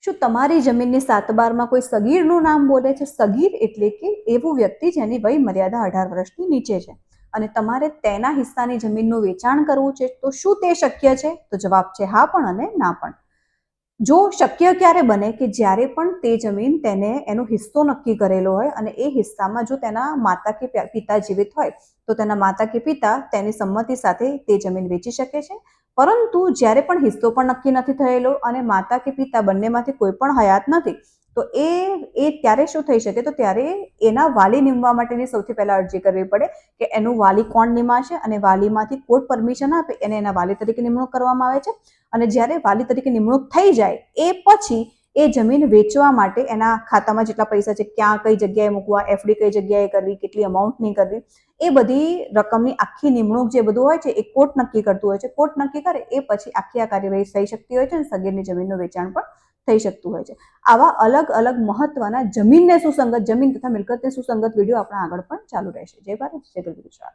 શું તમારી જમીનની 7/12માં કોઈ સગીરનું નામ બોલે છે? સગીર એટલે કે એવું વ્યક્તિ જેની વય મર્યાદા 18 વર્ષની નીચે છે અને તમારે તેના હિસ્સાની જમીનનું વેચાણ કરવું છે, તો શું તે શક્ય છે? તો જવાબ છે હા પણ અને ના પણ. જો શક્ય ક્યારે બને કે જ્યારે પણ તે જમીન તેને એનો હિસ્સો નક્કી કરેલો હોય અને એ હિસ્સામાં જો તેના માતા કે પિતા જીવિત હોય તો તેના માતા કે પિતા તેની સંમતિ સાથે તે જમીન વેચી શકે છે. પરંતુ જ્યારે પણ હિસ્સો પણ નક્કી નથી થયેલો અને માતા કે પિતા બંનેમાંથી કોઈ પણ હયાત નથી, તો એ ત્યારે શું થઈ શકે? તો ત્યારે એના વાલી નીમવા માટેની સૌથી પહેલા અરજી કરવી પડે કે એનું વાલી કોણ નિમાશે, અને વાલીમાંથી કોર્ટ પરમિશન આપે એને એના વાલી તરીકે નિમણૂક કરવામાં આવે છે. અને જ્યારે વાલી તરીકે નિમણૂક થઈ જાય એ પછી એ જમીન વેચવા માટે એના ખાતામાં જેટલા પૈસા છે, ક્યાં કઈ જગ્યાએ મૂકવા, એફડી કઈ જગ્યાએ કરવી, કેટલી અમાઉન્ટની કરવી, એ બધી રકમની આખી નિમણૂક જે બધું હોય છે એ કોર્ટ નક્કી કરતું હોય છે. કોર્ટ નક્કી કરે એ પછી આખી આ કાર્યવાહી થઈ શકતી હોય છે અને સગીરની જમીનનું વેચાણ પણ થઈ શકતું હોય છે. આવા અલગ અલગ મહત્વના જમીનને સુસંગત, જમીન તથા મિલકતને સુસંગત વિડીયો આપણા આગળ પણ ચાલુ રહેશે. જય ભારત, જય ગરવી ગુજરાત.